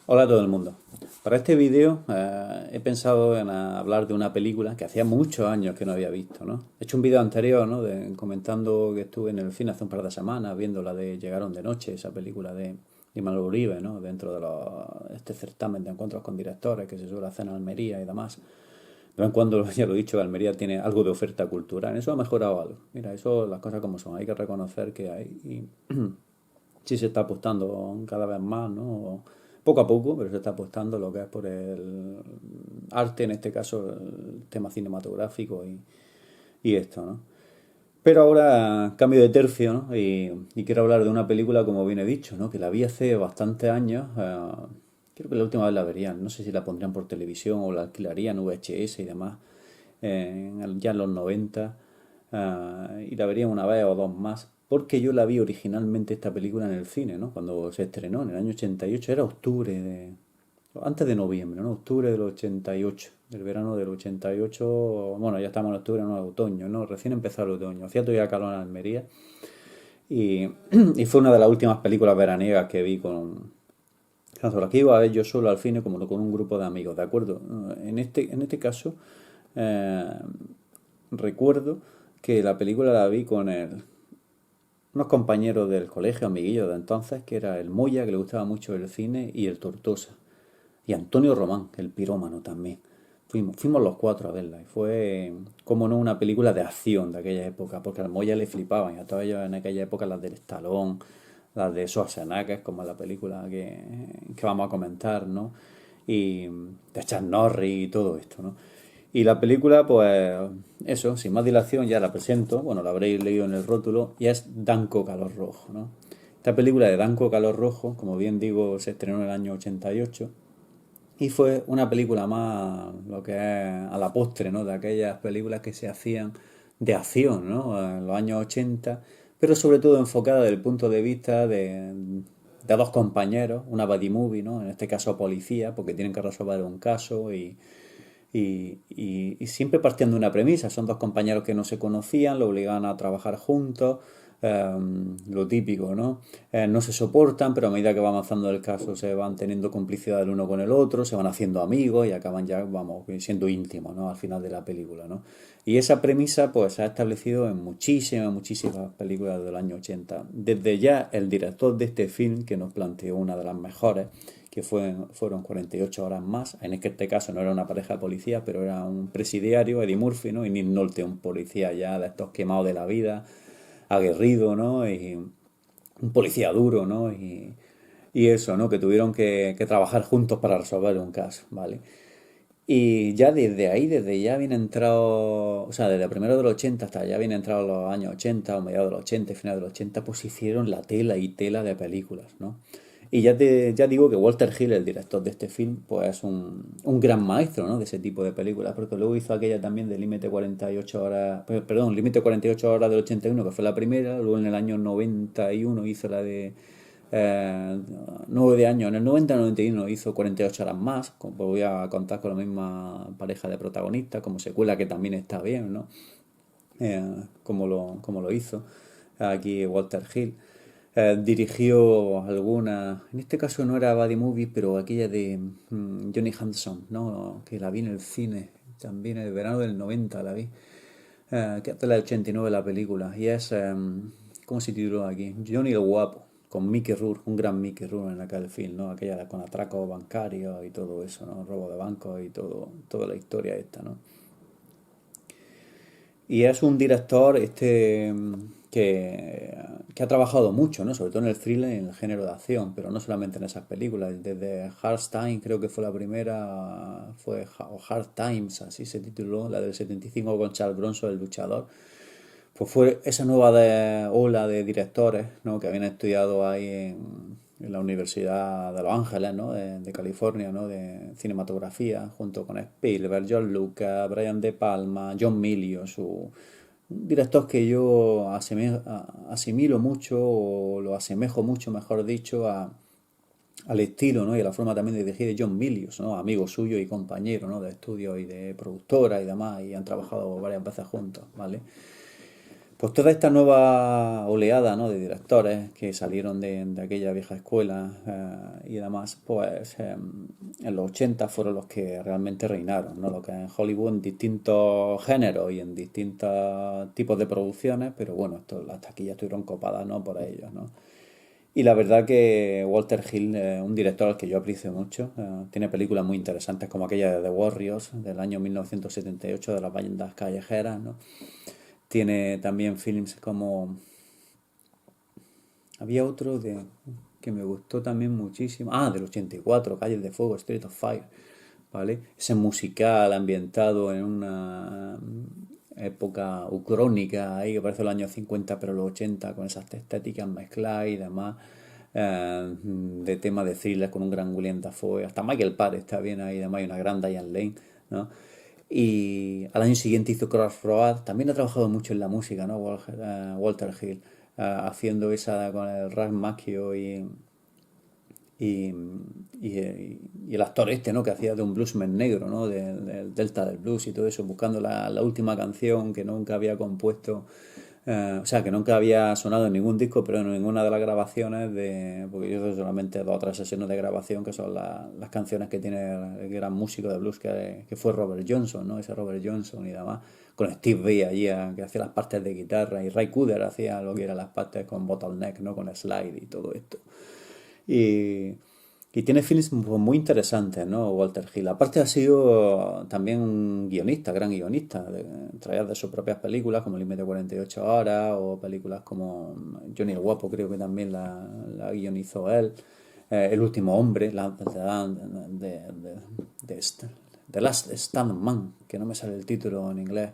Hola a todo el mundo. Para este vídeo he pensado en hablar de una película que hacía muchos años que no había visto, ¿no? He hecho un vídeo anterior, ¿no? Comentando que estuve en el cine hace un par de semanas viendo la de Llegaron de Noche, esa película de Manuel Uribe, ¿no? Dentro de este certamen de encuentros con directores que se suele hacer en Almería y demás. De vez en cuando, ya lo he dicho, Almería tiene algo de oferta cultural. En eso ha mejorado algo. Mira, eso las cosas como son. Hay que reconocer que hay. Y sí se está apostando cada vez más, ¿no? Poco a poco, pero se está apostando lo que es por el arte, en este caso el tema cinematográfico y esto, ¿no? Pero ahora cambio de tercio, ¿no? Y quiero hablar de una película, como bien he dicho, ¿no? Que la vi hace bastantes años. Creo que la última vez la verían. No sé si la pondrían por televisión o la alquilarían VHS y demás. Ya en los 90 y la vería una vez o dos más, porque yo la vi originalmente esta película en el cine, ¿no? Cuando se estrenó en el año 88, era octubre antes de noviembre, ¿no? Octubre del 88, del verano del 88, bueno, ya estamos en octubre, no, otoño, ¿no? Recién empezó el otoño, hacía todavía calor en Almería y, y fue una de las últimas películas veraniegas que vi tanto la que iba a ver yo solo al cine como con un grupo de amigos, ¿de acuerdo? En este caso, eh, recuerdo que la película la vi con unos compañeros del colegio, amiguillos de entonces, que era el Moya, que le gustaba mucho el cine, y el Tortosa. Y Antonio Román, el pirómano también. Fuimos los cuatro a verla y fue, como no, una película de acción de aquella época, porque al Moya le flipaban y a todos ellos en aquella época las del Stallone, las de Schwarzenegger, como la película que vamos a comentar, ¿no? Y de Chuck Norris y todo esto, ¿no? Y la película, pues, eso, sin más dilación, ya la presento, bueno, la habréis leído en el rótulo, y es Danco Calor Rojo, ¿no? Esta película de Danco Calor Rojo, como bien digo, se estrenó en el año 88 y fue una película más, lo que es a la postre, ¿no? De aquellas películas que se hacían de acción, ¿no? En los años 80, pero sobre todo enfocada desde el punto de vista de dos compañeros, una buddy movie, ¿no? En este caso policía, porque tienen que resolver un caso y siempre partiendo de una premisa, son dos compañeros que no se conocían, lo obligaban a trabajar juntos, lo típico, ¿no? No se soportan, pero a medida que va avanzando el caso se van teniendo complicidad el uno con el otro, se van haciendo amigos y acaban ya, vamos, siendo íntimos, ¿no? Al final de la película, ¿no? Y esa premisa, pues, se ha establecido en muchísimas películas del año 80. Desde ya el director de este film, que nos planteó una de las mejores, fueron 48 horas más. En este caso no era una pareja de policías, pero era un presidiario, Eddie Murphy, ¿no? Y Nick Nolte, un policía ya de estos quemados de la vida, aguerrido, ¿no? Y un policía duro, ¿no? Y eso, ¿no? Que tuvieron que trabajar juntos para resolver un caso, ¿vale? Y ya desde ahí, desde ya habían entrado, o sea, desde primero del 80 hasta ya habían entrado los años 80 o mediados del 80 y final del 80 pues hicieron la tela y tela de películas, ¿no? Y ya digo que Walter Hill, el director de este film, pues es un gran maestro, ¿no? De ese tipo de películas, porque luego hizo aquella también de Límite 48 horas, perdón, Límite 48 horas del 81 que fue la primera, luego en el año 91 hizo la de 9 años, en el 90-91 hizo 48 horas más, voy a contar con la misma pareja de protagonistas, como secuela que también está bien, ¿no? Como lo hizo aquí Walter Hill. Dirigió algunas, en este caso no era Buddy Movie, pero aquella de Johnny Hanson, ¿no? Que la vi en el cine, también en el verano del 90 la vi, que es de la 89 la película, y es, ¿cómo se tituló aquí? Johnny el Guapo, con Mickey Rourke, un gran Mickey Rourke en aquel film, ¿no? Aquella con atracos bancarios y todo eso, ¿no? Robo de bancos y toda la historia esta, ¿no? Y es un director que ha trabajado mucho, ¿no? Sobre todo en el thriller y en el género de acción, pero no solamente en esas películas. Desde Hard Time, creo que fue la primera, o Hard Times, así se tituló, la del 75 con Charles Bronson, el luchador. Pues fue esa nueva ola de directores, ¿no? Que habían estudiado ahí en la Universidad de Los Ángeles, ¿no? De California, ¿no? De cinematografía, junto con Spielberg, George Lucas, Brian De Palma, John Milius, un director que yo asimilo mucho, o lo asemejo mucho, mejor dicho, al estilo, ¿no? Y a la forma también de dirigir de John Milius, ¿no? Amigo suyo y compañero, ¿no? De estudio y de productora y demás, y han trabajado varias veces juntos, ¿vale? Pues toda esta nueva oleada, ¿no?, de directores que salieron de aquella vieja escuela y demás, pues en los 80 fueron los que realmente reinaron, ¿no? Lo que en Hollywood en distintos géneros y en distintos tipos de producciones, pero bueno, las taquillas estuvieron copadas, ¿no?, por ellos, ¿no? Y la verdad que Walter Hill es un director al que yo aprecio mucho. Tiene películas muy interesantes como aquella de The Warriors del año 1978 de las bandas callejeras, ¿no? Tiene también films como... Había otro que me gustó también muchísimo. Ah, del 84, Calles de Fuego, Street of Fire. ¿Vale? Ese musical ambientado en una época ucrónica, ahí que parece los años 50 pero los 80 con esas estéticas mezcladas y demás, de tema de thriller con un gran William Dafoe, hasta Michael Parr está bien ahí, además hay una gran Diane Lane, ¿no? Y al año siguiente hizo Crossroads, también ha trabajado mucho en la música, ¿no? Walter Hill, haciendo esa con el Ralph Macchio y, y el actor este, ¿no?, que hacía de un bluesman negro, ¿no?, del Delta del Blues y todo eso, buscando la última canción que nunca había compuesto, o sea, que nunca había sonado en ningún disco, pero en ninguna de las grabaciones, porque yo hice solamente 2 o 3 sesiones de grabación, que son las canciones que tiene el gran músico de blues que fue Robert Johnson, ¿no?, ese Robert Johnson y demás, con Steve Vai allí, que hacía las partes de guitarra, y Ray Cooder hacía lo que eran las partes con Bottleneck, ¿no?, con Slide y todo esto. Y, y tiene films muy interesantes, ¿no?, Walter Hill. Aparte ha sido también un guionista, gran guionista, traía de sus propias películas como Límite 48 horas o películas como Johnny el Guapo, creo que también la guionizó él. El último hombre, The Last Stand Man, que no me sale el título en inglés.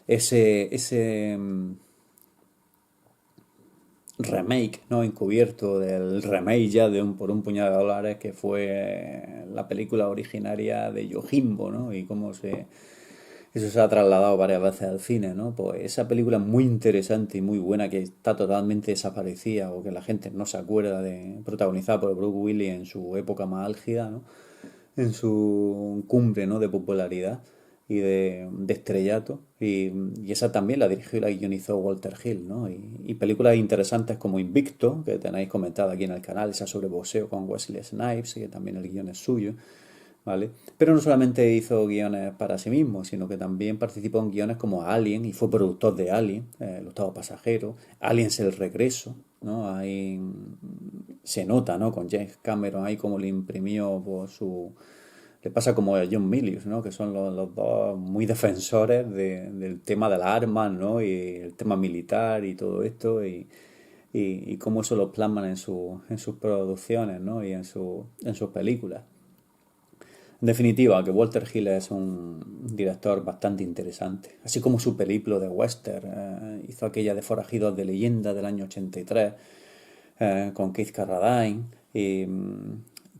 Ese remake, ¿no?, encubierto del remake ya por un puñado de dólares que fue la película originaria de Yojimbo, ¿no? Y cómo eso se ha trasladado varias veces al cine, ¿no? Pues esa película es muy interesante y muy buena, que está totalmente desaparecida o que la gente no se acuerda protagonizada por Bruce Willis en su época más álgida, ¿no?, en su cumbre, ¿no?, de popularidad y de estrellato. Y esa también la dirigió y la guionizó Walter Hill, ¿no? Y películas interesantes como Invicto, que tenéis comentado aquí en el canal, esa sobre boxeo con Wesley Snipes, que también el guion es suyo, ¿vale? Pero no solamente hizo guiones para sí mismo, sino que también participó en guiones como Alien y fue productor de Alien, El octavo pasajero, Aliens el regreso, ¿no? Ahí se nota, ¿no?, con James Cameron ahí como le imprimió pues, le pasa como a John Milius, ¿no?, que son los dos muy defensores del tema de las armas, ¿no?, y el tema militar y todo esto, y cómo eso lo plasman en sus producciones, ¿no?, y en sus películas. En definitiva, que Walter Hill es un director bastante interesante, así como su periplo de western. Hizo aquella de Forajidos de Leyenda del año 83, con Keith Carradine. Y,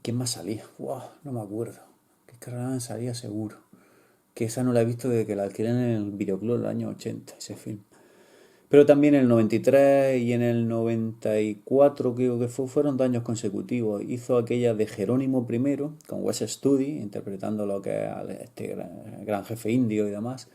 ¿quién más salía? Wow, no me acuerdo. Keith Carradine salía seguro. Que esa no la he visto desde que la alquilé en el videoclub en el año 80, ese film. Pero también en el 93 y en el 94, creo que fueron 2 años consecutivos. Hizo aquella de Jerónimo I, con Wes Studi, interpretando lo que es este gran jefe indio y demás.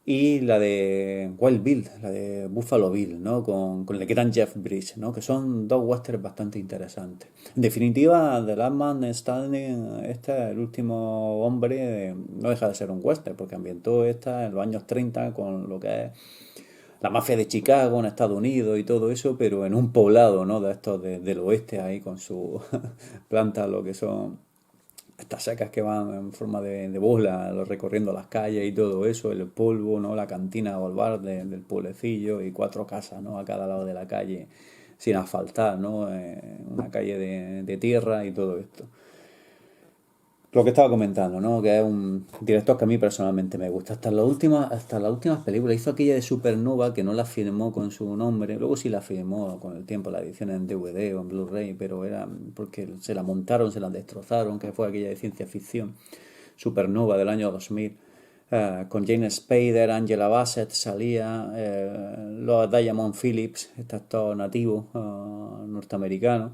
Y la de Wild Bill, la de Buffalo Bill, ¿no?, con el gran Jeff Bridges, ¿no?, que son dos westerns bastante interesantes. En definitiva, The Last Man Standing, el último hombre, no deja de ser un western, porque ambientó esta en los años 30 con lo que es la mafia de Chicago en Estados Unidos y todo eso, pero en un poblado, ¿no?, de estos del oeste, ahí con sus plantas, lo que son estas secas que van en forma de bola, recorriendo las calles y todo eso, el polvo, ¿no?, la cantina o el bar del pueblecillo y 4 casas, ¿no?, a cada lado de la calle sin asfaltar, ¿no?, una calle de tierra y todo esto. Lo que estaba comentando, ¿no?, que es un director que a mí personalmente me gusta. Hasta las últimas películas. Hizo aquella de Supernova que no la firmó con su nombre. Luego sí la firmó con el tiempo, la edición en DVD o en Blu-ray, pero era porque se la montaron, se la destrozaron, que fue aquella de ciencia ficción. Supernova del año 2000. Con Jane Spader, Angela Bassett salía, los Diamond Phillips, este actor nativo norteamericano.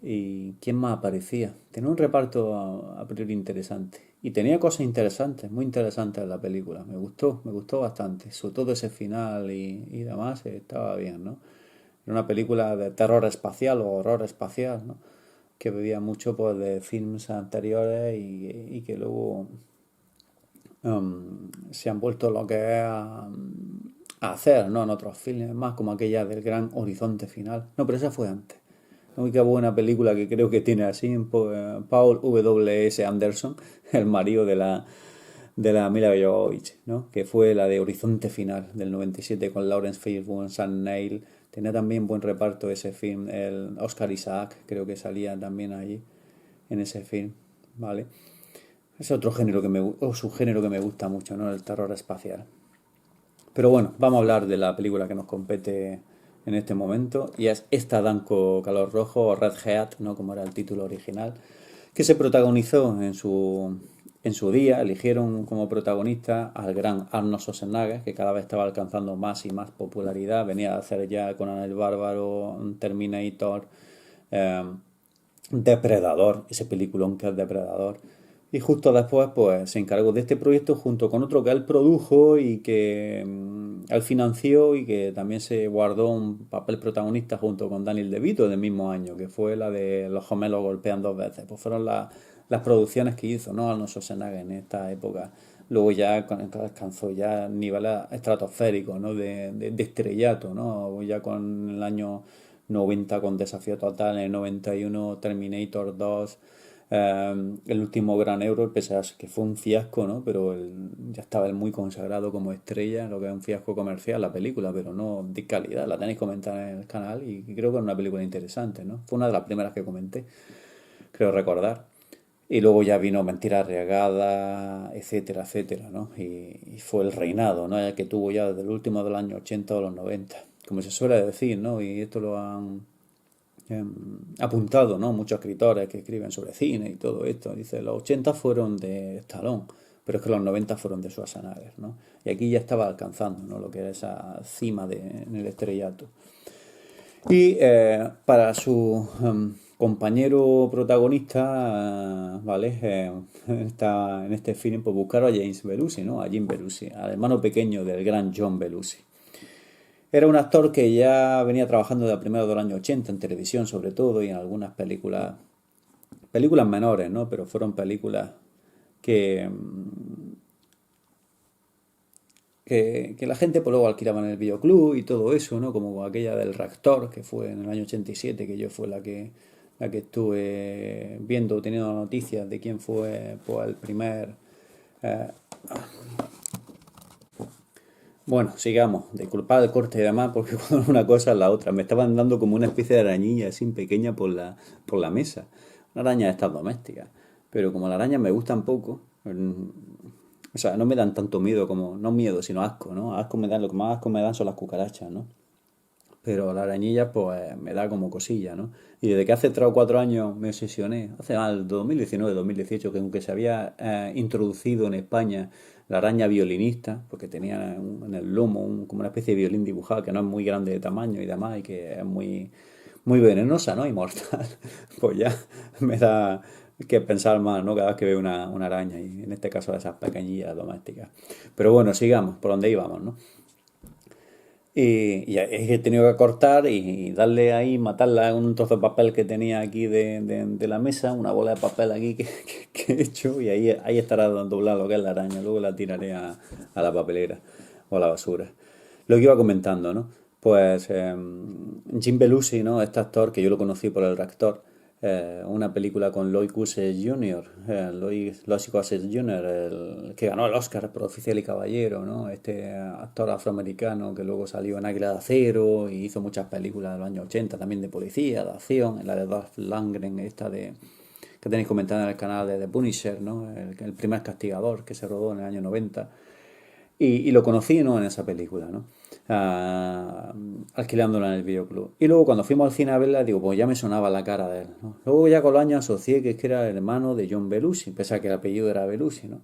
¿Y quién más aparecía? Tenía un reparto a priori interesante. Y tenía cosas interesantes, muy interesantes en la película. Me gustó bastante. Sobre todo ese final y demás, estaba bien, ¿no? Era una película de terror espacial o horror espacial, ¿no? Que bebía mucho pues, de films anteriores y que luego se han vuelto lo que es a hacer, ¿no? En otros filmes, más como aquella del Gran Horizonte Final. No, pero esa fue antes. La única buena película que creo que tiene así, Paul W. S. Anderson, el marido de la Mila Jovovich, ¿no? Que fue la de Horizonte Final del 97 con Lawrence Fishburne, Sam Neill. Tenía también buen reparto ese film, el Oscar Isaac creo que salía también allí en ese film, ¿vale? Es otro género o subgénero que me gusta mucho, ¿no? El terror espacial. Pero bueno, vamos a hablar de la película que nos compete en este momento y es esta Danco Calor Rojo o Red Head, ¿no? Como era el título original, que se protagonizó en su día. Eligieron como protagonista al gran Arnold Schwarzenegger, que cada vez estaba alcanzando más y más popularidad. Venía a hacer ya Conan el Bárbaro, Terminator, eh, Depredador, ese peliculón que es Depredador. Y justo después, pues, se encargó de este proyecto junto con otro que él produjo y que él financió y que también se guardó un papel protagonista junto con Daniel DeVito del mismo año, que fue la de Los gemelos golpean dos veces. Pues fueron las producciones que hizo, ¿no? Arnold Schwarzenegger en esta época. Luego ya alcanzó ya niveles estratosféricos, ¿no? De estrellato, ¿no? Ya con el año 90 con Desafío Total, en el 91 Terminator 2, el último Gran Euro, pese a que fue un fiasco, ¿no? Pero ya estaba él muy consagrado como estrella, lo que es un fiasco comercial, la película, pero no de calidad. La tenéis comentada en el canal y creo que es una película interesante, ¿no? Fue una de las primeras que comenté, creo recordar. Y luego ya vino Mentira Arriesgada, etcétera, etcétera, ¿no? Y fue el reinado, ¿no? El que tuvo ya desde el último del año 80 o los 90 como se suele decir, ¿no? Y esto lo han apuntado, ¿no? Muchos escritores que escriben sobre cine y todo esto. Dice, los 80 fueron de Stallone, pero es que los 90 fueron de Schwarzenegger, ¿no? Y aquí ya estaba alcanzando, ¿no? Lo que era esa cima en el estrellato. Y para su compañero protagonista, ¿vale? En este film, pues buscaron a James Belushi, ¿no? A Jim Belushi, al hermano pequeño del gran John Belushi. Era un actor que ya venía trabajando de primero del año 80 en televisión sobre todo y en algunas películas menores, ¿no? Pero fueron películas que, que la gente pues, luego alquilaba en el videoclub y todo eso, ¿no? Como aquella del Reactor, que fue en el año 87, que yo fue la que estuve viendo, teniendo noticias de quién fue pues, el primer... eh, Bueno, sigamos. Disculpad el corte y demás, porque cuando una cosa es la otra. Me estaban dando como una especie de arañilla así pequeña por la mesa. Una araña de estas domésticas. Pero como las arañas me gustan poco, o sea, no me dan tanto miedo como, no miedo, sino asco, ¿no? Asco me dan, lo que más asco me dan son las cucarachas, ¿no? Pero la arañilla, pues, me da como cosilla, ¿no? Y desde que hace 3 o 4 años me obsesioné, hace mal, 2019, 2018, que aunque se había introducido en España la araña violinista, porque tenía en el lomo como una especie de violín dibujado que no es muy grande de tamaño y demás, y que es muy venenosa, ¿no? Y mortal, pues ya me da que pensar más, ¿no? Cada vez que veo una araña, y en este caso esas pequeñillas domésticas. Pero bueno, sigamos, por donde íbamos, ¿no? Y he tenido que cortar y darle ahí, matarla en un trozo de papel que tenía aquí de la mesa, una bola de papel aquí que he hecho, y ahí estará doblado lo que es la araña. Luego la tiraré a la papelera o a la basura. Lo que iba comentando, ¿no? Pues Jim Belushi, ¿no? Este actor que yo lo conocí por el Reactor, una película con Lloyd Cushing Jr., Lloyd Cushing Jr., el que ganó el Oscar por Oficial y Caballero, ¿no? Este actor afroamericano que luego salió en Águila de Acero y hizo muchas películas de los años 80 también de policía, de acción, en la de Dolph Lundgren, esta que tenéis comentada en el canal de The Punisher, ¿no? El primer castigador que se rodó en el año 90. Y lo conocí, ¿no? En esa película, ¿no? Alquilándola en el videoclub. Y luego cuando fuimos al cine a verla, digo, pues ya me sonaba la cara de él, ¿no? Luego ya con los años asocié que es que era el hermano de John Belushi, pese a que el apellido era Belushi, ¿no?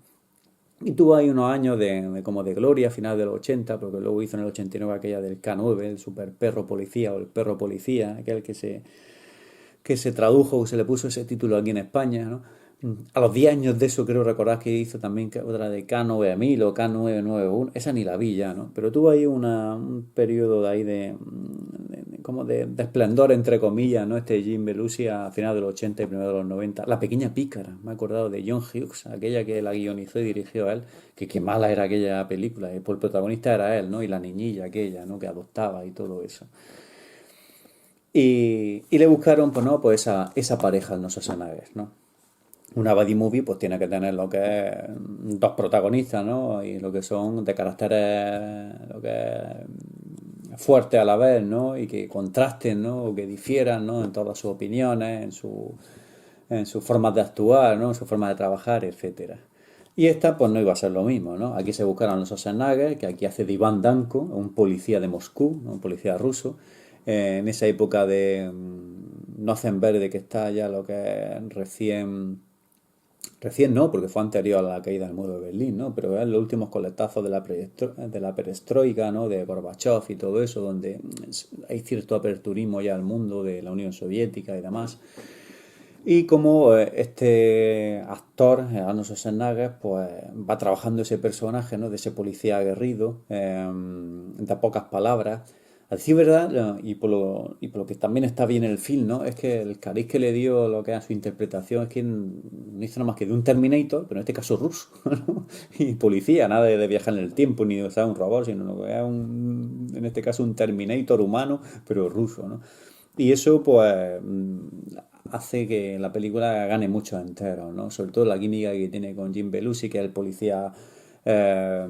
Y tuvo ahí unos años como de gloria a final de los 80, porque luego hizo en el 89 aquella del K9, el super perro policía o el perro policía, aquel que se que se tradujo, que se le puso ese título aquí en España, ¿no? A los 10 años de eso creo recordar que hizo también otra de K9000 o K991, esa ni la vi ya, ¿no? Pero tuvo ahí un periodo de ahí como de esplendor, entre comillas, ¿no? Este Jim Belushi a finales de los 80 y primero de los 90. La pequeña pícara, me he acordado de John Hughes, aquella que la guionizó y dirigió a él, que qué mala era aquella película, y por el protagonista era él, ¿no? Y la niñilla aquella, ¿no? Que adoptaba y todo eso. Y le buscaron, pues no, pues esa pareja, no Schwarzenegger, ¿no? Una buddy movie pues tiene que tener lo que es dos protagonistas, ¿no? Y lo que son de caracteres lo que es fuerte a la vez, ¿no? Y que contrasten, ¿no? O que difieran, ¿no? En todas sus opiniones, en sus formas de actuar, ¿no? En su forma de trabajar, etcétera. Y esta pues no iba a ser lo mismo, ¿no? Aquí se buscaron los Schwarzenegger, que aquí hace de Iván Danko, un policía de Moscú, ¿no? Un policía ruso, en esa época de no hacen verde que está ya lo que es recién no, porque fue anterior a la caída del muro de Berlín, ¿no? Pero es los últimos coletazos de la perestroika, ¿no? De Gorbachev y todo eso, donde hay cierto aperturismo ya al mundo de la Unión Soviética y demás. Y como este actor, Arnold Schwarzenegger, pues va trabajando ese personaje, ¿no? De ese policía aguerrido, de pocas palabras. A decir verdad, y por lo que también está bien el film, ¿no? Es que el cariz que le dio lo que es su interpretación es que no hizo nada más que de un Terminator, pero en este caso ruso, ¿no? Y policía, nada de viajar en el tiempo ni de usar un robot, sino que es en este caso un Terminator humano, pero ruso, ¿no? Y eso, pues, hace que la película gane mucho entero, ¿no? Sobre todo la química que tiene con Jim Belushi, que es el policía eh,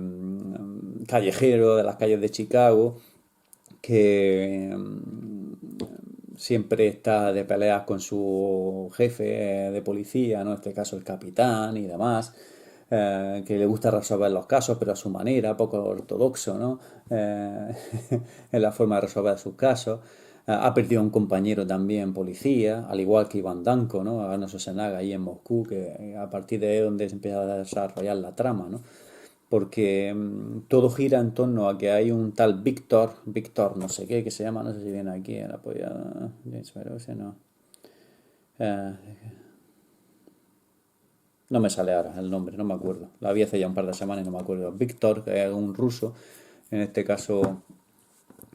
callejero de las calles de Chicago, que siempre está de peleas con su jefe de policía, ¿no? En este caso el capitán y demás, que le gusta resolver los casos, pero a su manera, poco ortodoxo, ¿no? En la forma de resolver sus casos. Ha perdido a un compañero también policía, al igual que Iván Danko, ¿no? Arnold Schwarzenegger ahí en Moscú, que a partir de ahí es donde se empieza a desarrollar la trama, ¿no? Porque todo gira en torno a que hay un tal Víctor no sé qué, que se llama, no sé si viene aquí, el apoyado, pero ese no. Eh, no me sale ahora el nombre, no me acuerdo. La vi hace ya un par de semanas y no me acuerdo. Víctor, que es un ruso, en este caso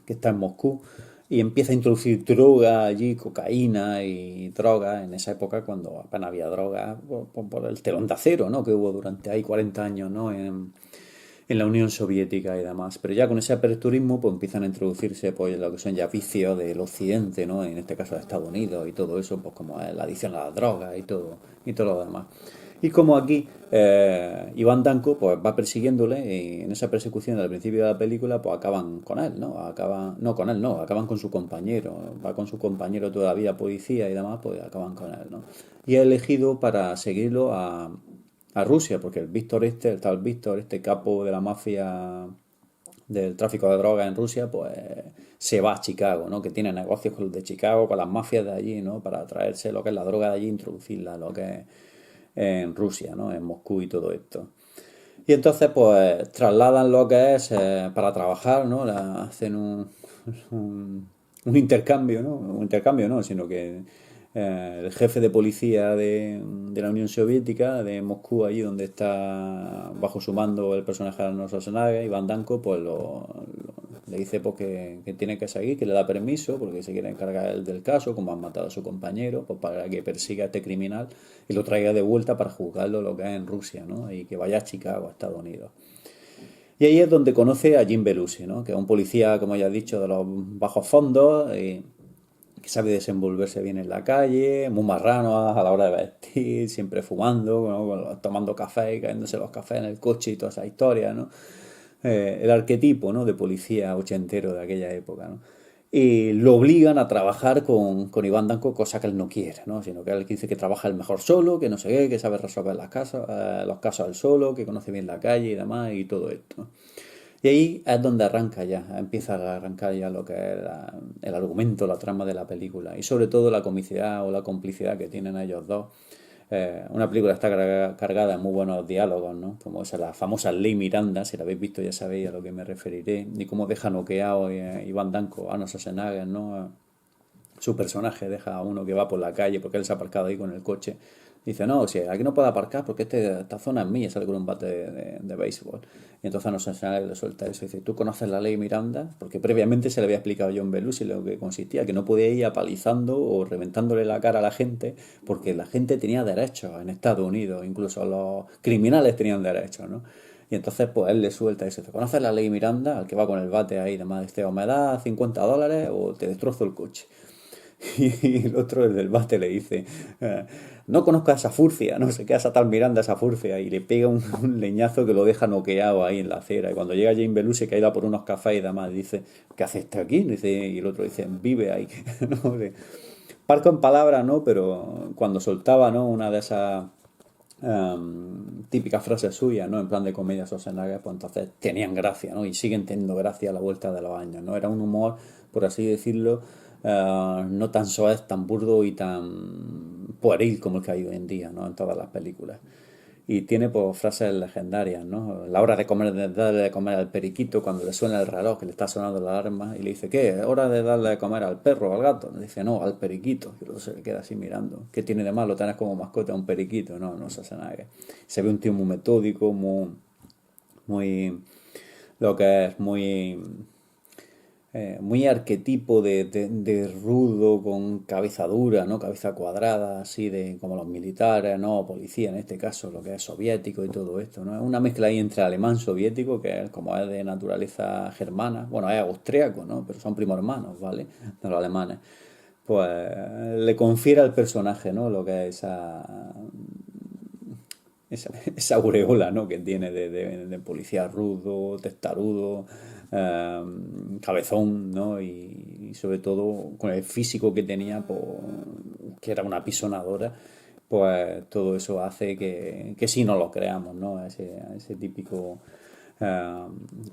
que está en Moscú, y empieza a introducir droga allí, cocaína y droga, en esa época cuando apenas había droga, por el telón de acero, ¿no? Que hubo durante ahí 40 años, ¿no? En la Unión Soviética y demás. Pero ya con ese aperturismo pues empiezan a introducirse pues lo que son ya vicios del occidente, ¿no? En este caso de Estados Unidos y todo eso, pues como es la adicción a las drogas y todo lo demás. Y como aquí Iván Danko pues va persiguiéndole y en esa persecución al principio de la película pues acaban con él, ¿no? Acaban con su compañero, va con su compañero toda la vida policía y demás, pues acaban con él, ¿no? Y ha elegido para seguirlo a Rusia, porque el tal Víctor, este capo de la mafia del tráfico de drogas en Rusia, pues se va a Chicago, ¿no? Que tiene negocios con los de Chicago, con las mafias de allí, ¿no? Para traerse lo que es la droga de allí, introducirla, lo que es en Rusia, ¿no? En Moscú y todo esto. Y entonces, pues, trasladan lo que es para trabajar, ¿no? Hacen un intercambio, ¿no? Un intercambio, ¿no? Sino que el jefe de policía de la Unión Soviética, de Moscú, allí donde está bajo su mando el personaje de Arnold Schwarzenegger, Iván Danko, pues le dice pues, que tiene que seguir, que le da permiso, porque se quiere encargar él del caso, como han matado a su compañero, pues para que persiga a este criminal y lo traiga de vuelta para juzgarlo lo que es en Rusia, ¿no? Y que vaya a Chicago, a Estados Unidos. Y ahí es donde conoce a Jim Belushi, ¿no? Que es un policía, como ya he dicho, de los bajos fondos, y que sabe desenvolverse bien en la calle, muy marrano a la hora de vestir, siempre fumando, ¿no? Tomando café y cayéndose los cafés en el coche y toda esa historia, ¿no? El arquetipo, ¿no? De policía ochentero de aquella época, ¿no? Y lo obligan a trabajar con Iván Danko, cosa que él no quiere, ¿no? Sino que él dice que trabaja el mejor solo, que no sé qué, que sabe resolver los casos él solo, que conoce bien la calle y demás, y todo esto. Y ahí es donde arranca ya, empieza a arrancar ya lo que es el argumento, la trama de la película. Y sobre todo la comicidad o la complicidad que tienen ellos dos. Una película está cargada de muy buenos diálogos, ¿no? Como esa, la famosa Ley Miranda, si la habéis visto ya sabéis a lo que me referiré. Y cómo deja noqueado Iván Danko, Arnold Schwarzenegger, ¿no? su personaje deja a uno que va por la calle porque él se ha aparcado ahí con el coche. Dice, no, si aquí no puedo aparcar porque esta zona es mía, sale con un bate de béisbol. Y entonces no sé, le suelta eso. Dice, ¿tú conoces la ley Miranda? Porque previamente se le había explicado a John Belushi lo que consistía, que no podía ir apalizando o reventándole la cara a la gente, porque la gente tenía derechos en Estados Unidos, incluso los criminales tenían derechos, ¿no? Y entonces, pues él le suelta eso. ¿Te conoces la ley Miranda? Al que va con el bate ahí, además, dice, o me das $50 o te destrozo el coche. Y el otro, el del bate, le dice, no conozco a esa furcia, no sé qué, a esa tal Miranda, esa furcia, y le pega un leñazo que lo deja noqueado ahí en la acera. Y cuando llega Jane Belushi, que ha ido por unos cafés y demás, dice, ¿qué hace este aquí? Dice, y el otro dice, vive ahí. ¿No? Parco en palabras, ¿no? Pero cuando soltaba, ¿no? Una de esas típicas frases suyas, ¿no? En plan de comedia Schwarzenegger, pues entonces tenían gracia, ¿no? Y siguen teniendo gracia a la vuelta de los años, ¿no? Era un humor, por así decirlo, no tan soez, tan burdo y tan pueril como el que hay hoy en día, ¿no? En todas las películas. Y tiene pues frases legendarias, ¿no? La hora de comer, de darle de comer al periquito cuando le suena el reloj, que le está sonando la alarma, y le dice, ¿qué? ¿Es hora de darle de comer al perro o al gato? Le dice, no, al periquito. Y luego se le queda así mirando. ¿Qué tiene de malo tener como mascota a un periquito? No, no se hace nada. Se ve un tío muy metódico, muy, lo que es muy arquetipo de rudo con cabeza dura, ¿no? Cabeza cuadrada, así de como los militares, ¿no? O policía en este caso, lo que es soviético y todo esto, ¿no? Es una mezcla ahí entre alemán soviético, que es como es de naturaleza germana, bueno, es austriaco, ¿no? Pero son primos hermanos, ¿vale? De los alemanes. Pues le confiere al personaje, ¿no? Lo que es esa aureola, ¿no? Que tiene de policía rudo, testarudo, eh, cabezón, ¿no? Y sobre todo con el físico que tenía, pues, que era una apisonadora, pues todo eso hace que sí no lo creamos, ¿no? Ese típico eh,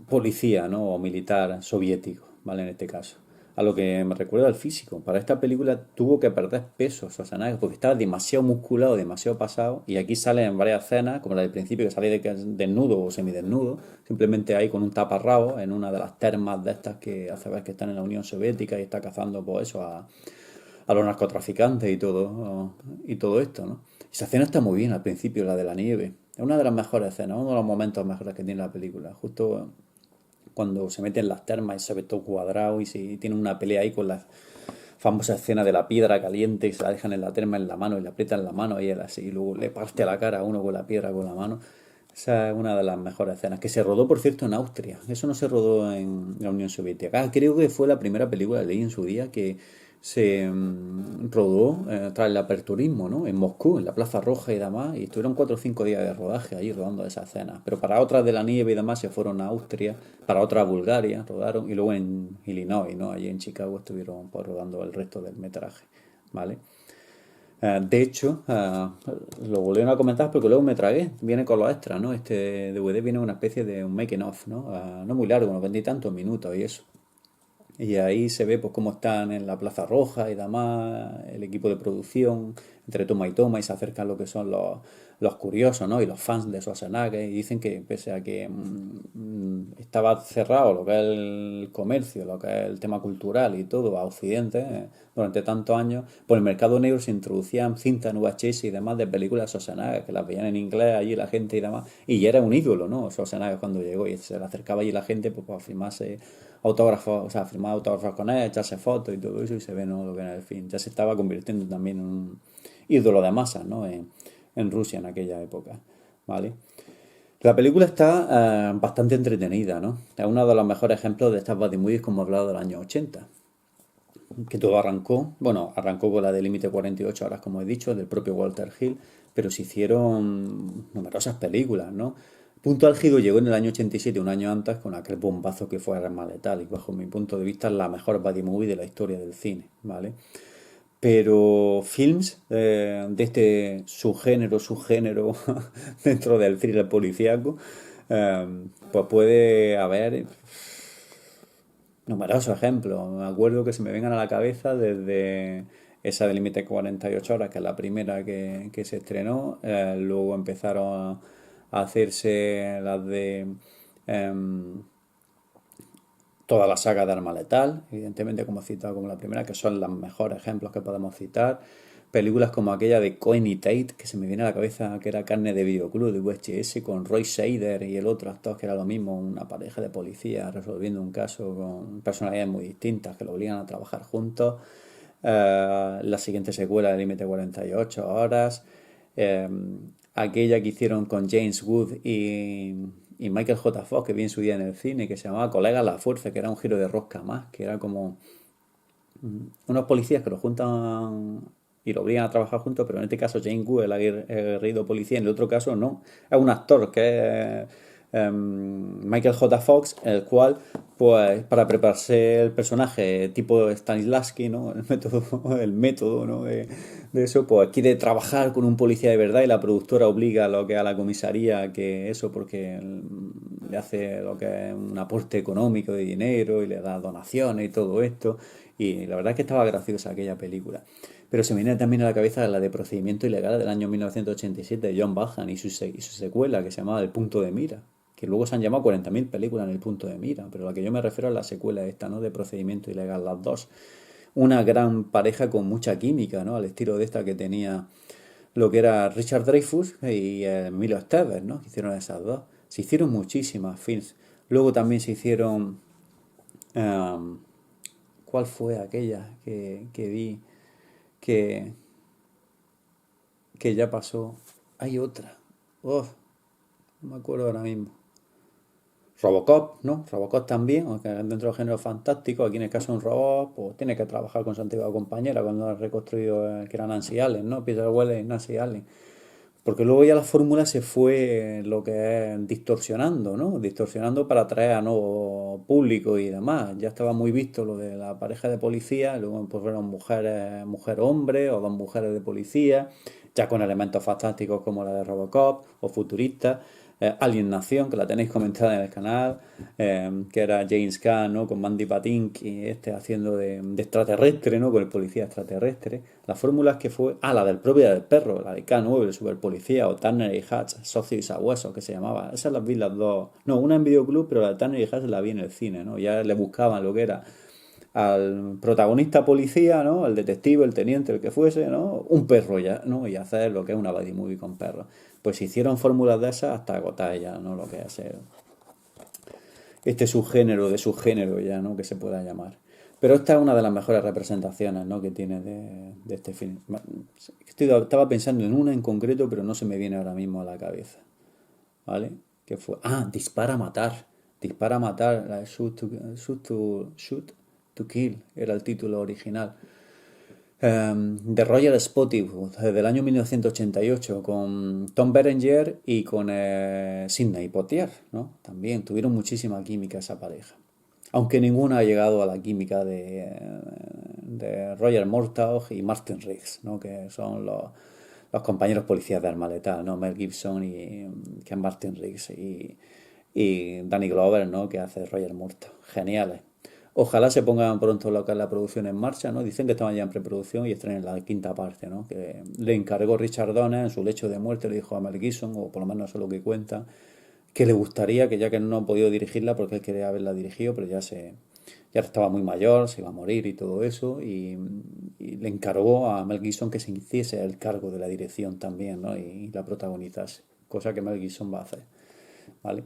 policía, ¿no? O militar soviético, ¿vale? En este caso. A lo que me recuerda el físico. Para esta película tuvo que perder peso Schwarzenegger porque estaba demasiado musculado, demasiado pasado. Y aquí sale en varias escenas, como la del principio, que sale desnudo o semidesnudo, simplemente ahí con un taparrabo en una de las termas de estas que hace ver que están en la Unión Soviética y está cazando, pues eso, a los narcotraficantes y todo esto, ¿no? Esa escena está muy bien al principio, la de la nieve. Es una de las mejores escenas, uno de los momentos mejores que tiene la película. Justo cuando se mete en las termas y se ve todo cuadrado y se tiene una pelea ahí con la famosa escena de la piedra caliente y se la dejan en la terma en la mano y le aprietan la mano y él así y luego le parte la cara a uno con la piedra con la mano. Esa es una de las mejores escenas, que se rodó, por cierto, en Austria. Eso no se rodó en la Unión Soviética. Creo que fue la primera película, leí en su día, que se rodó tras el aperturismo, ¿no? En Moscú, en la Plaza Roja y demás, y estuvieron 4 o 5 días de rodaje allí rodando esa escena. Pero para otras de la nieve y demás se fueron a Austria, para otras a Bulgaria, rodaron, y luego en Illinois, ¿no? Allí en Chicago estuvieron pues, rodando el resto del metraje, ¿vale? De hecho, lo volvieron a comentar porque luego me tragué, viene con los extras, ¿no? Este DVD viene una especie de un making of, ¿no? No muy largo, no vendí tantos minutos y eso. Y ahí se ve pues cómo están en la Plaza Roja y demás, el equipo de producción, entre toma y se acercan lo que son los curiosos, ¿no? Y los fans de Schwarzenegger y dicen que pese a que estaba cerrado lo que es el comercio, lo que es el tema cultural y todo a Occidente durante tantos años, por el mercado negro se introducían cintas en VHS y demás de películas de Schwarzenegger, que las veían en inglés allí la gente y demás, y ya era un ídolo, ¿no? Schwarzenegger cuando llegó y se le acercaba allí la gente pues, para firmarse autógrafos, o sea, firmar autógrafos con él, echarse fotos y todo eso y se ve, ¿no? Lo que era el fin. Ya se estaba convirtiendo también en un ídolo de masas, ¿no? En Rusia en aquella época, ¿vale? La película está bastante entretenida, ¿no? Es uno de los mejores ejemplos de estas buddy movies como he hablado del año 80. Que todo arrancó, bueno, arrancó con la de Límite 48 horas, como he dicho, del propio Walter Hill, pero se hicieron numerosas películas, ¿no? Punto Álgido llegó en el año 87, un año antes, con aquel bombazo que fue Arma Letal, y bajo mi punto de vista es la mejor buddy movie de la historia del cine, ¿vale? Pero films de este subgénero dentro del thriller policíaco, pues puede haber numerosos ejemplos. Me acuerdo que se me vengan a la cabeza desde esa de Límite 48 horas, que es la primera que se estrenó. Luego empezaron a, hacerse las de... em, toda la saga de Arma Letal, evidentemente como he citado como la primera, que son los mejores ejemplos que podemos citar. Películas como aquella de Cohen y Tate, que se me viene a la cabeza, que era Carne de Videoclub de VHS, con Roy Scheider y el otro actor, que era lo mismo, una pareja de policías resolviendo un caso con personalidades muy distintas que lo obligan a trabajar juntos. La siguiente secuela de Límite 48 horas. eh, Aquella que hicieron con James Wood y Michael J. Fox, que vi en su día en el cine, que se llamaba Colegas a la Fuerza, que era un giro de rosca más, que era como unos policías que lo juntan y lo obligan a trabajar juntos, pero en este caso James Wood, el aguerrido policía, en el otro caso no. Es un actor que es Michael J. Fox, el cual, pues, para prepararse el personaje tipo Stanislavski, ¿no? El método, ¿no? De eso, pues quiere trabajar con un policía de verdad y la productora obliga a lo que a la comisaría que eso, porque le hace lo que es un aporte económico de dinero y le da donaciones y todo esto. Y la verdad es que estaba graciosa aquella película. Pero se me viene también a la cabeza la de Procedimiento Ilegal del año 1987 de John Badham y su secuela que se llamaba El Punto de Mira, que luego se han llamado 40.000 películas en El Punto de Mira, pero a la que yo me refiero es la secuela esta, ¿no? De Procedimiento Ilegal, las dos. Una gran pareja con mucha química, ¿no? Al estilo de esta que tenía lo que era Richard Dreyfuss y Emilio Estevez, ¿no? Que hicieron esas dos. Se hicieron muchísimas films. Luego también se hicieron... em, ¿Cuál fue aquella que vi que, que ya pasó? Hay otra. Uf, no me acuerdo ahora mismo. Robocop, ¿no? Robocop también, aunque dentro del género fantástico, aquí en el caso de un robot, pues tiene que trabajar con su antigua compañera cuando ha reconstruido, que era Nancy Allen, ¿no? Peter Weller y Nancy Allen. Porque luego ya la fórmula se fue lo que es distorsionando, ¿no? Distorsionando para atraer a nuevo público y demás. Ya estaba muy visto lo de la pareja de policía, luego pues fueron mujeres, mujer-hombre o dos mujeres de policía, ya con elementos fantásticos como la de Robocop o futuristas. Alien Nación, que la tenéis comentada en el canal, que era James Caan, ¿no? Con Mandy Patinkin, haciendo de extraterrestre, ¿no? Con el policía extraterrestre. Las fórmulas que fue... Ah, la del propio del perro, la de K9, el superpolicía, o Turner y Hatch, Socio y Sabueso, que se llamaba. Esas las vi las dos. No, una en videoclub, pero la de Turner y Hatch la vi en el cine, ¿no? Ya le buscaban lo que era al protagonista policía, ¿no? El detective, el teniente, el que fuese, ¿no? Un perro ya, ¿no? Y hacer lo que es una buddy movie con perros. Pues se hicieron fórmulas de esas hasta agotar ya, ¿no? Lo que es este subgénero de subgénero ya, ¿no? Que se pueda llamar. Pero esta es una de las mejores representaciones, ¿no? Que tiene de este film. Estaba pensando en una en concreto, pero no se me viene ahora mismo a la cabeza, ¿vale? Que fue... Ah, Dispara a Matar. Dispara a Matar, la de Shoot to Kill, era el título original. De Roger Spottiswoode, del año 1988, con Tom Berenger y con Sidney Poitier, ¿no? También tuvieron muchísima química esa pareja. Aunque ninguna ha llegado a la química de Roger Murtaugh y Martin Riggs, ¿no? Que son los compañeros policías de Arma Letal, ¿no? Mel Gibson y Ken Martin Riggs y Danny Glover, ¿no? Que hace Roger Murtaugh. Geniales. Ojalá se pongan pronto lo que es la producción en marcha, ¿no? Dicen que estaban ya en preproducción y estrenen la quinta parte, ¿no? Que le encargó Richard Donner en su lecho de muerte, le dijo a Mel Gibson, o por lo menos eso es lo que cuenta, que le gustaría, que ya que no ha podido dirigirla porque él quería haberla dirigido, pero ya estaba muy mayor, se iba a morir y todo eso, y le encargó a Mel Gibson que se hiciese el cargo de la dirección también, ¿no? Y la protagonizase, cosa que Mel Gibson va a hacer, ¿vale?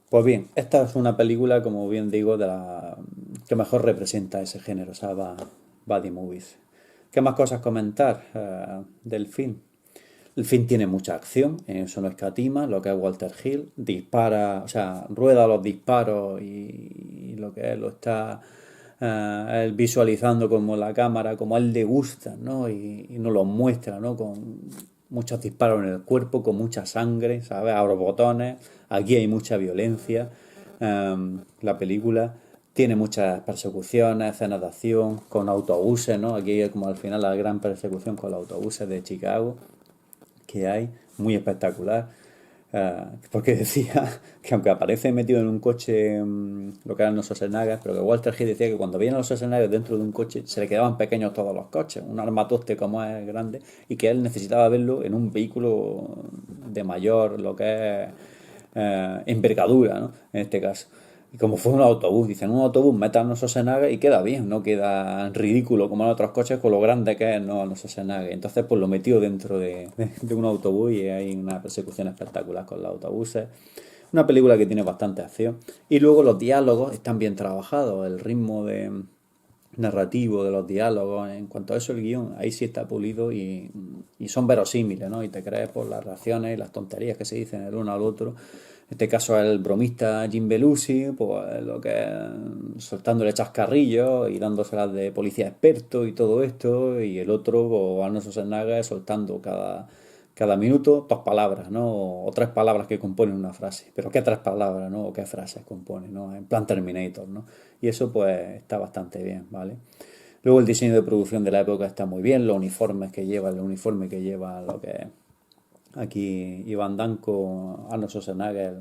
Pues bien, esta es una película, como bien digo, que mejor representa ese género, o sea, buddy movies. ¿Qué más cosas comentar del film? El film tiene mucha acción, en eso no escatima, lo que es Walter Hill, dispara, o sea, rueda los disparos y lo que es, lo está él visualizando como la cámara, como a él le gusta, ¿no? Y nos lo muestra, ¿no? Con muchos disparos en el cuerpo, con mucha sangre, ¿sabes? A los botones, aquí hay mucha violencia. La película tiene muchas persecuciones, escenas de acción, con autobuses, ¿no? Aquí es como al final la gran persecución con los autobuses de Chicago que hay, muy espectacular. Porque decía que aunque aparece metido en un coche lo que eran los Schwarzenegger, pero que Walter Hill decía que cuando veían los Schwarzenegger dentro de un coche se le quedaban pequeños todos los coches, un armatoste como es grande, y que él necesitaba verlo en un vehículo de mayor, lo que es envergadura, ¿no? En este caso. Y como fue un autobús, dicen, un autobús meta a Arnold Schwarzenegger y queda bien, no queda ridículo como en otros coches con lo grande que es, no, Arnold Schwarzenegger. Entonces pues lo metió dentro de un autobús y hay una persecución espectacular con los autobuses. Una película que tiene bastante acción. Y luego los diálogos están bien trabajados, el ritmo narrativo de los diálogos, en cuanto a eso el guión, ahí sí está pulido y son verosímiles, ¿no? Y te crees por las reacciones y las tonterías que se dicen el uno al otro. En este caso el bromista Jim Belushi, pues lo que soltándole chascarrillos y dándoselas de policía experto y todo esto, y el otro, pues, Arnold Schwarzenegger, soltando cada minuto dos palabras, ¿no? O tres palabras que componen una frase. Pero ¿qué tres palabras, no? O qué frases componen, ¿no? En plan Terminator, ¿no? Y eso pues está bastante bien, ¿vale? Luego el diseño de producción de la época está muy bien, los uniformes que lleva, el uniforme que lleva lo que es aquí Iván Danko, Arnold Schwarzenegger,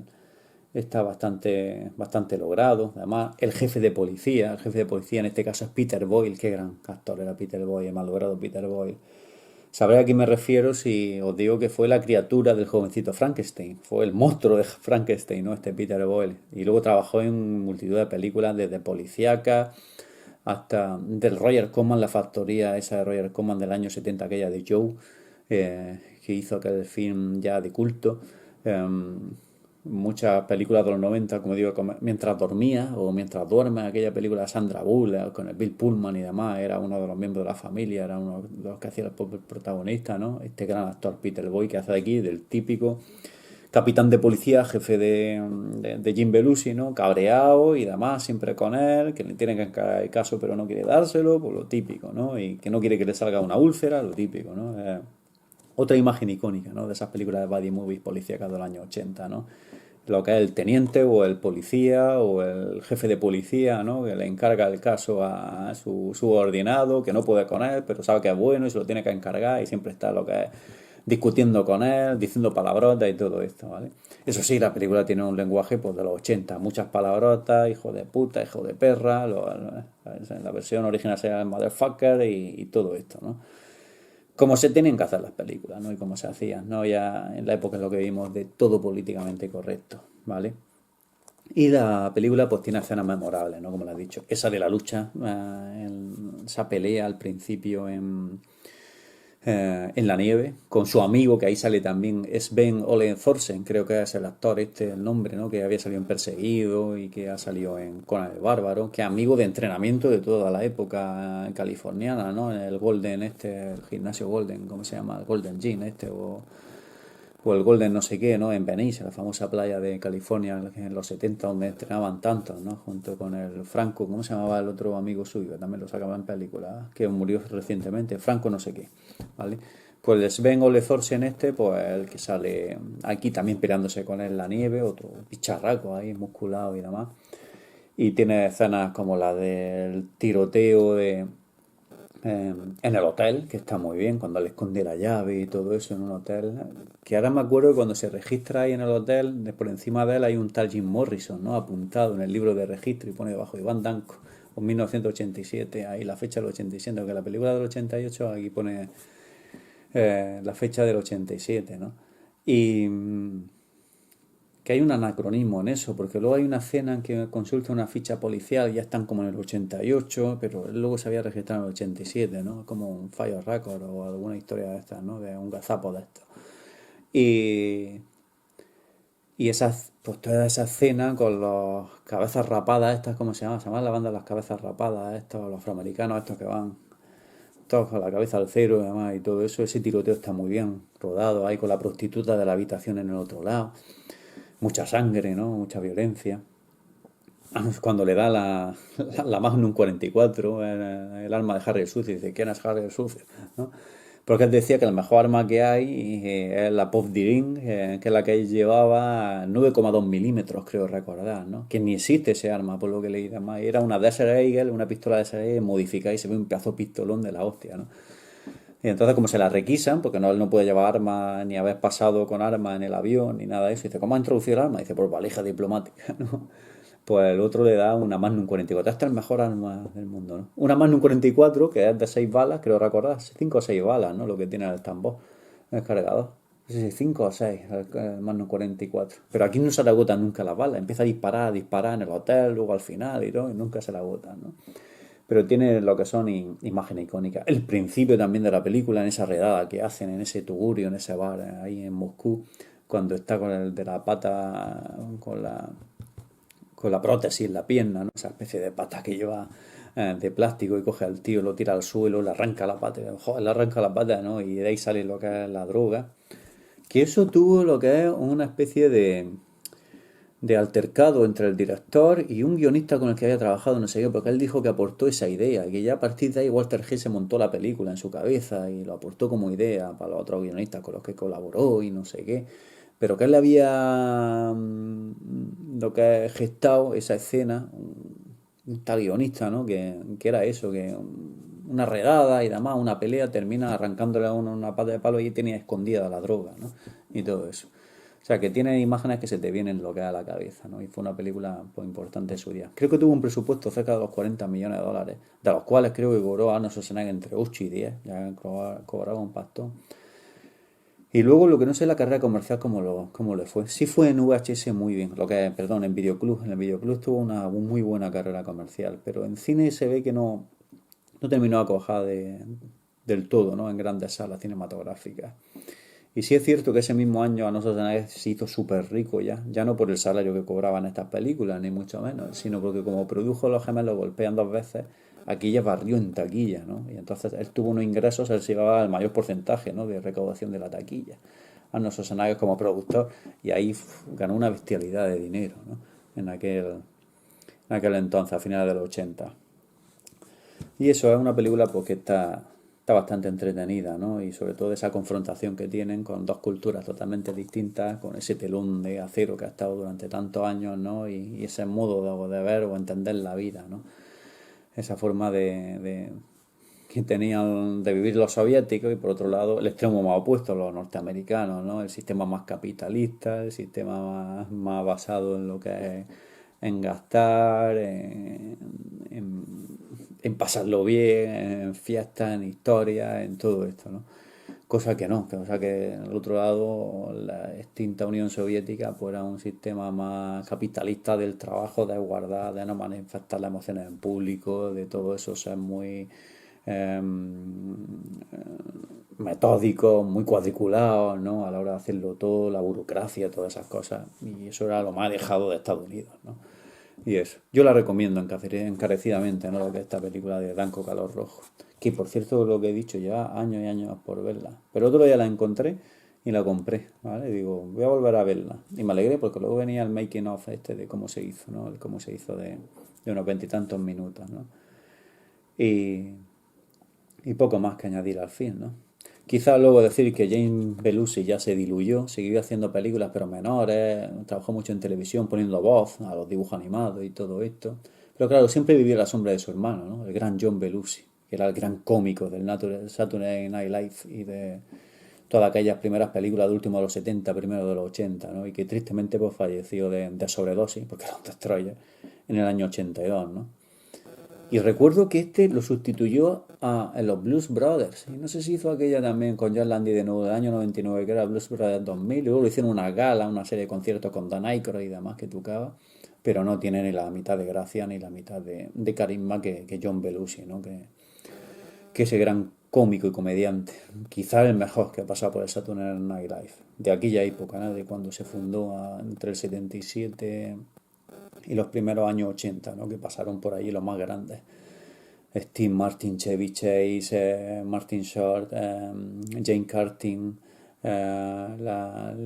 está bastante logrado. Además, el jefe de policía en este caso es Peter Boyle, qué gran actor era Peter Boyle, el malogrado Peter Boyle. Sabré a qué me refiero si os digo que fue la criatura del jovencito Frankenstein, fue el monstruo de Frankenstein, ¿no? Este Peter Boyle. Y luego trabajó en multitud de películas, desde policíacas hasta del Roger Corman, la factoría esa de Roger Corman del año 70, aquella de Joe, que hizo aquel film ya de culto. Muchas películas de los 90, como digo, mientras dormía o mientras duerme, aquella película de Sandra Bullock con el Bill Pullman y demás, era uno de los miembros de la familia, era uno de los que hacía el protagonista, ¿no? Este gran actor Peter Boyd que hace de aquí del típico capitán de policía, jefe de Jim Belushi, ¿no? Cabreado y demás, siempre con él, que le tiene que encargar el caso pero no quiere dárselo, por lo típico, ¿no? Y que no quiere que le salga una úlcera, lo típico, ¿no? Otra imagen icónica, ¿no? De esas películas de buddy movies policíacas de los años 80, ¿no? Lo que es el teniente o el policía o el jefe de policía, ¿no? Que le encarga el caso a su subordinado, que no puede con él, pero sabe que es bueno y se lo tiene que encargar y siempre está lo que es discutiendo con él, diciendo palabrotas y todo esto, ¿vale? Eso sí, la película tiene un lenguaje pues, de los 80, muchas palabrotas, hijo de puta, hijo de perra, en la versión original se llama motherfucker y todo esto, ¿no? Como se tienen que hacer las películas, ¿no? Y como se hacían, ¿no? Ya en la época en lo que vimos de todo políticamente correcto, ¿vale? Y la película pues tiene escenas memorables, ¿no? Como lo has dicho. Esa de la lucha, esa pelea al principio en la nieve, con su amigo, que ahí sale también, Sven Ole Thorsen, creo que es el actor este, el nombre, ¿no? Que había salido en Perseguido y que ha salido en Conan el Bárbaro, que es amigo de entrenamiento de toda la época californiana, ¿no? En el Golden este, el gimnasio Golden, ¿cómo se llama? El Golden Gym este, o el Golden no sé qué, ¿no? En Venice, la famosa playa de California en los 70 donde entrenaban tantos, ¿no? Junto con el Franco, ¿cómo se llamaba el otro amigo suyo? Que también lo sacaba en película, que murió recientemente, Franco no sé qué, ¿vale? Pues el Sven Ole Thorsen este, pues el que sale aquí también peleándose con él en la nieve, otro bicharraco ahí, musculado y demás. Y tiene escenas como la del tiroteo en el hotel, que está muy bien, cuando le esconde la llave y todo eso en un hotel. Que ahora me acuerdo que cuando se registra ahí en el hotel, por encima de él hay un tal Jim Morrison, ¿no? Apuntado en el libro de registro y pone debajo Iván Danko, o 1987, ahí la fecha del 87, aunque la película del 88 aquí pone la fecha del 87, ¿no? Y que hay un anacronismo en eso, porque luego hay una escena en que consulta una ficha policial y ya están como en el 88, pero luego se había registrado en el 87, ¿no? Como un fallo récord o alguna historia de estas, ¿no? De un gazapo de estos. Y, y pues toda esa escena con los cabezas rapadas, estas, ¿cómo se llama? Se llama la banda de las cabezas rapadas, estos, los afroamericanos, estos que van todos con la cabeza al cero y demás, y todo eso, ese tiroteo está muy bien rodado, ahí con la prostituta de la habitación en el otro lado. Mucha sangre, ¿no? Mucha violencia. Cuando le da la Magnum 44, el arma de Harry el Sucio, dice, ¿quién es Harry el Sucio? ¿No? Porque él decía que la mejor arma que hay es la Pop Dirin, que es la que él llevaba 9,2 milímetros, creo recordar, ¿no? Que ni existe ese arma, por lo que leí más. Era una Desert Eagle, una pistola Desert Eagle modificada y se ve un pedazo de pistolón de la hostia, ¿no? Y entonces como se la requisan, porque no, él no puede llevar armas ni haber pasado con armas en el avión ni nada de eso, dice, ¿cómo ha introducido el arma? Dice, por valija diplomática, ¿no? Pues el otro le da una Magnum 44. Esta es el mejor arma del mundo, ¿no? Una Magnum 44 que es de 6 balas, creo recordar, 5 o 6 balas, ¿no? Lo que tiene el tambor, el cargador. no sé si 5 o 6, el Magnum 44. Pero aquí no se le agotan nunca las balas. Empieza a disparar en el hotel, luego al final y todo, y nunca se le agotan, ¿no? Pero tiene lo que son imágenes icónicas. El principio también de la película, en esa redada que hacen en ese tugurio, en ese bar, ahí en Moscú, cuando está con el de la pata, con la prótesis en la pierna, ¿no? Esa especie de pata que lleva de plástico y coge al tío, lo tira al suelo, le arranca la pata, joder, le arranca la pata, ¿no? Y de ahí sale lo que es la droga. Que eso tuvo lo que es una especie de altercado entre el director y un guionista con el que había trabajado, no sé yo, porque él dijo que aportó esa idea, que ya a partir de ahí Walter G se montó la película en su cabeza y lo aportó como idea para los otros guionistas con los que colaboró y no sé qué, pero que él había lo que gestado esa escena, un tal guionista, ¿no? Que era eso, que una redada y demás, una pelea, termina arrancándole a uno una pata de palo y tenía escondida la droga, ¿no? Y todo eso. O sea, que tiene imágenes que se te vienen lo que a la cabeza, ¿no? Y fue una película pues, importante en su día. Creo que tuvo un presupuesto cerca de los 40 millones de dólares, de los cuales creo que cobró Arnold Schwarzenegger entre 8 y 10, ya cobraba un pacto. Y luego lo que no sé la carrera comercial cómo le fue. Sí fue en VHS muy bien, perdón, en Videoclub. En el Videoclub tuvo una muy buena carrera comercial, pero en cine se ve que no terminó a cuajar del todo, ¿no? En grandes salas cinematográficas. Y sí es cierto que ese mismo año Arnold Schwarzenegger se hizo súper rico ya no por el salario que cobraban estas películas, ni mucho menos, sino porque como produjo Los Gemelos Golpean dos veces, aquí ya barrió en taquilla, ¿no? Y entonces él tuvo unos ingresos, él se llevaba el mayor porcentaje, ¿no? De recaudación de la taquilla. Arnold Schwarzenegger como productor, y ahí ganó una bestialidad de dinero, ¿no? En aquel entonces, a finales de los 80. Y eso es una película pues, que está bastante entretenida, ¿no? Y sobre todo esa confrontación que tienen con dos culturas totalmente distintas, con ese telón de acero que ha estado durante tantos años, ¿no? Y ese modo de ver o entender la vida, ¿no? Esa forma que tenían de vivir los soviéticos y por otro lado el extremo más opuesto, los norteamericanos, ¿no? El sistema más capitalista, el sistema más basado en lo que es en gastar, en pasarlo bien, en fiestas, en historias, en todo esto, ¿no? Cosa que al otro lado la extinta Unión Soviética pues era un sistema más capitalista del trabajo, de guardar, de no manifestar las emociones en público, de todo eso ser muy eh, metódicos, muy cuadriculados, ¿no? A la hora de hacerlo todo, la burocracia, todas esas cosas. Y eso era lo más alejado de Estados Unidos, ¿no? Y eso. Yo la recomiendo encarecidamente, ¿no? Lo que es esta película de Blanco Calor Rojo. Que por cierto, lo que he dicho, lleva años y años por verla. Pero otro día la encontré y la compré, ¿vale? Y digo, voy a volver a verla. Y me alegré porque luego venía el making of este de cómo se hizo, ¿no? El cómo se hizo de unos veintitantos minutos, ¿no? Y, y poco más que añadir al fin, ¿no? Quizás luego decir que James Belushi ya se diluyó, siguió haciendo películas pero menores, trabajó mucho en televisión poniendo voz a los dibujos animados y todo esto. Pero claro, siempre vivió a la sombra de su hermano, ¿no? El gran John Belushi, que era el gran cómico del Saturday Night Live y de todas aquellas primeras películas de último de los 70, primero de los 80, ¿no? Y que tristemente pues falleció de sobredosis, porque era un destroyer, en el año 82, ¿no? Y recuerdo que este lo sustituyó en los Blues Brothers. Y no sé si hizo aquella también con John Landy de nuevo del año 99, que era Blues Brothers 2000. Y luego lo hicieron una gala, una serie de conciertos con Dan Aykroyd y demás que tocaba. Pero no tiene ni la mitad de gracia ni la mitad de carisma que John Belushi, ¿no? Que ese gran cómico y comediante. Quizás el mejor que ha pasado por el Saturday Night Live. De aquella época, ¿no? De cuando se fundó entre el 77 y los primeros años 80, ¿no? Que pasaron por ahí los más grandes. Steve Martin, Chevy Chase, Martin Short, Jane Curtin,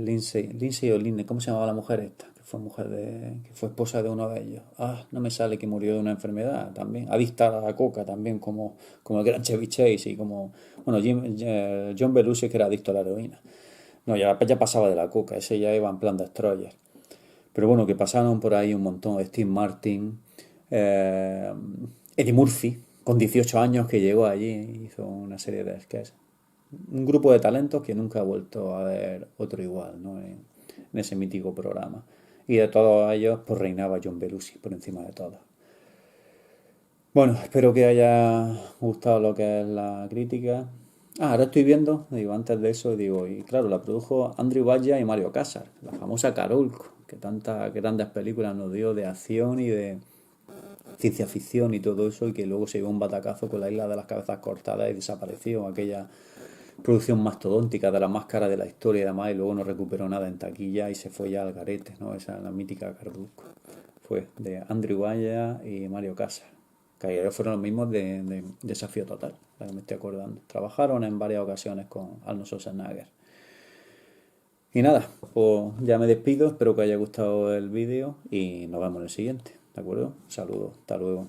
Lindsay o Lindsay, ¿cómo se llamaba la mujer esta? Que fue que fue esposa de uno de ellos. Ah, no me sale que murió de una enfermedad también. Adicta a la coca también, como el gran Chevy Chase y como, bueno, John Belushi que era adicto a la heroína. No, ya pasaba de la coca, ese ya iba en plan destroyer. Pero bueno, que pasaron por ahí un montón. Steve Martin, eh, Eddie Murphy, con 18 años que llegó allí y hizo una serie de sketches. Un grupo de talentos que nunca ha vuelto a ver otro igual, ¿no? En ese mítico programa. Y de todos ellos, pues reinaba John Belushi por encima de todos. Bueno, espero que haya gustado lo que es la crítica. Ahora estoy viendo, digo, antes de eso, digo, y claro, la produjo Andrew Valla y Mario Casas, la famosa Carol, que tantas grandes películas nos dio de acción y de ciencia ficción y todo eso, y que luego se dio un batacazo con la isla de las cabezas cortadas y desapareció aquella producción mastodóntica de la máscara de la historia y demás, y luego no recuperó nada en taquilla y se fue ya al garete, ¿no? Esa es la mítica Carduco. Fue de Andrew Valla y Mario Casas, que fueron los mismos de Desafío Total, la que me estoy acordando. Trabajaron en varias ocasiones con Arnold Schwarzenegger. Y nada, pues ya me despido, espero que haya gustado el vídeo y nos vemos en el siguiente, ¿de acuerdo? Saludos, hasta luego.